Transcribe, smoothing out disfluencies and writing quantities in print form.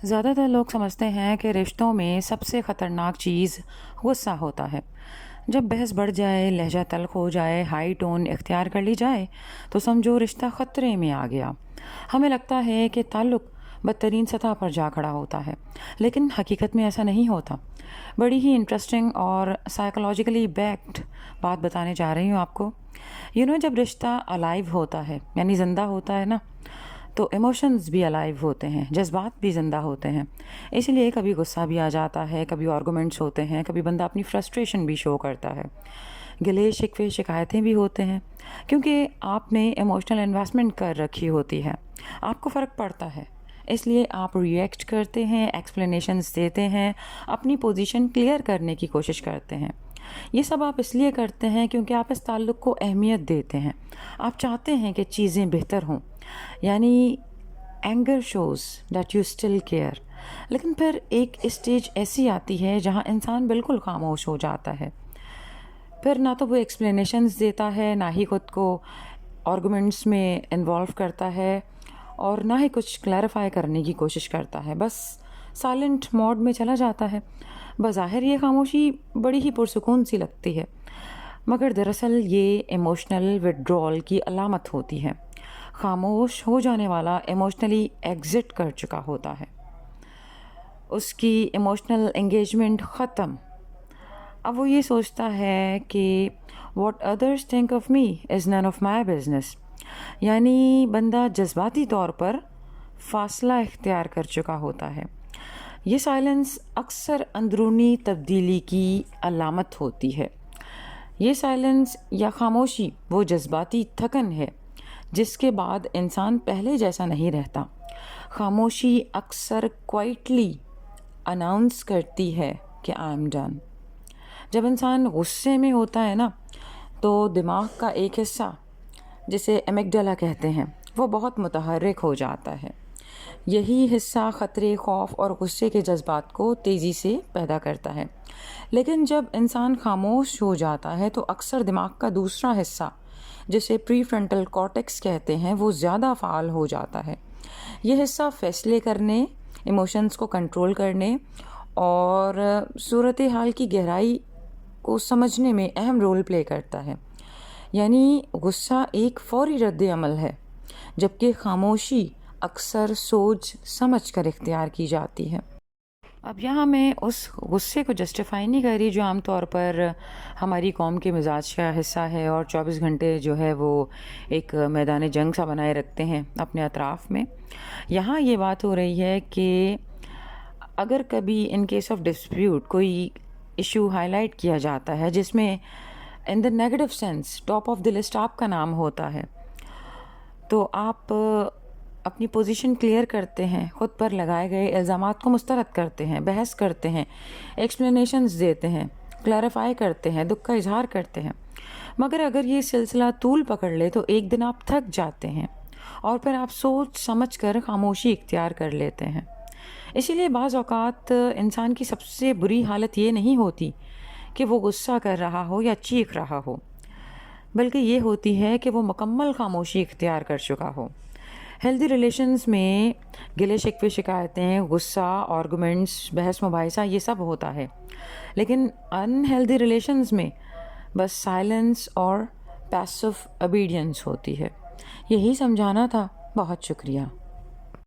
زیادہ تر لوگ سمجھتے ہیں کہ رشتوں میں سب سے خطرناک چیز غصہ ہوتا ہے۔ جب بحث بڑھ جائے، لہجہ تلخ ہو جائے، ہائی ٹون اختیار کر لی جائے تو سمجھو رشتہ خطرے میں آ گیا۔ ہمیں لگتا ہے کہ تعلق بدترین سطح پر جا کھڑا ہوتا ہے، لیکن حقیقت میں ایسا نہیں ہوتا۔ بڑی ہی انٹرسٹنگ اور سائیکولوجیکلی بیکڈ بات بتانے جا رہی ہوں آپ کو۔ جب رشتہ الائیو ہوتا ہے، یعنی زندہ ہوتا ہے نا، تو ایموشنز بھی الائیو ہوتے ہیں، جذبات بھی زندہ ہوتے ہیں۔ اسی لیے کبھی غصہ بھی آ جاتا ہے، کبھی آرگومنٹس ہوتے ہیں، کبھی بندہ اپنی فرسٹریشن بھی شو کرتا ہے، گلے شکوے شکایتیں بھی ہوتے ہیں، کیونکہ آپ نے ایموشنل انویسٹمنٹ کر رکھی ہوتی ہے۔ آپ کو فرق پڑتا ہے، اس لیے آپ ریئیکٹ کرتے ہیں، ایکسپلینیشنز دیتے ہیں، اپنی پوزیشن کلیئر کرنے کی کوشش کرتے ہیں۔ یہ سب آپ اس لیے کرتے ہیں کیونکہ آپ اس تعلق کو اہمیت دیتے ہیں، آپ چاہتے ہیں کہ چیزیں بہتر ہوں، یعنی anger shows that you still care. لیکن پھر ایک اسٹیج ایسی آتی ہے جہاں انسان بالکل خاموش ہو جاتا ہے، پھر نہ تو وہ ایکسپلینیشنز دیتا ہے، نہ ہی خود کو آرگومنٹس میں انوالو کرتا ہے، اور نہ ہی کچھ کلیریفائی کرنے کی کوشش کرتا ہے، بس سائلنٹ موڈ میں چلا جاتا ہے۔ بظاہر یہ خاموشی بڑی ہی پرسکون سی لگتی ہے، مگر دراصل یہ ایموشنل وڈرول کی علامت ہوتی ہے۔ خاموش ہو جانے والا ایموشنلی ایگزٹ کر چکا ہوتا ہے، اس کی ایموشنل انگیجمنٹ ختم۔ اب وہ یہ سوچتا ہے کہ what others think of me is none of my business, یعنی بندہ جذباتی طور پر فاصلہ اختیار کر چکا ہوتا ہے۔ یہ سائلنس اکثر اندرونی تبدیلی کی علامت ہوتی ہے۔ یہ سائلنس یا خاموشی وہ جذباتی تھکن ہے جس کے بعد انسان پہلے جیسا نہیں رہتا۔ خاموشی اکثر کوائٹلی اناؤنس کرتی ہے کہ آئی ایم ڈن۔ جب انسان غصے میں ہوتا ہے نا، تو دماغ کا ایک حصہ جسے ایمگڈالا کہتے ہیں وہ بہت متحرک ہو جاتا ہے۔ یہی حصہ خطرے، خوف اور غصے کے جذبات کو تیزی سے پیدا کرتا ہے۔ لیکن جب انسان خاموش ہو جاتا ہے تو اکثر دماغ کا دوسرا حصہ جسے پری فرنٹل کارٹیکس کہتے ہیں وہ زیادہ فعال ہو جاتا ہے۔ یہ حصہ فیصلے کرنے، ایموشنز کو کنٹرول کرنے اور صورتحال کی گہرائی کو سمجھنے میں اہم رول پلے کرتا ہے۔ یعنی غصہ ایک فوری رد عمل ہے، جبکہ خاموشی اکثر سوچ سمجھ کر اختیار کی جاتی ہے۔ اب یہاں میں اس غصے کو جسٹیفائی نہیں کر رہی جو عام طور پر ہماری قوم کے مزاج کا حصہ ہے، اور 24 گھنٹے جو ہے وہ ایک میدان جنگ سا بنائے رکھتے ہیں اپنے اطراف میں۔ یہاں یہ بات ہو رہی ہے کہ اگر کبھی ان کیس آف ڈسپیوٹ کوئی ایشو ہائی لائٹ کیا جاتا ہے جس میں in the negative sense top of the list آپ کا نام ہوتا ہے، تو آپ اپنی پوزیشن کلیئر کرتے ہیں، خود پر لگائے گئے الزامات کو مسترد کرتے ہیں، بحث کرتے ہیں، ایکسپلینیشنز دیتے ہیں، کلیریفائی کرتے ہیں، دکھ کا اظہار کرتے ہیں۔ مگر اگر یہ سلسلہ طول پکڑ لے تو ایک دن آپ تھک جاتے ہیں اور پھر آپ سوچ سمجھ کر خاموشی اختیار کر لیتے ہیں۔ اسی لیے بعض اوقات انسان کی سب سے بری حالت یہ نہیں ہوتی کہ وہ غصہ کر رہا ہو یا چیخ رہا ہو، بلکہ یہ ہوتی ہے کہ وہ مکمل خاموشی اختیار کر چکا ہو۔ ہیلدی ریلیشنز میں گلے شکوے شکایتیں، غصہ، آرگومنٹس، بحث مباحثہ یہ سب ہوتا ہے، لیکن ان ہیلدی ریلیشنز میں بس سائلنس اور پیسو اوبیڈینس ہوتی ہے۔ یہی سمجھانا تھا۔ بہت شکریہ۔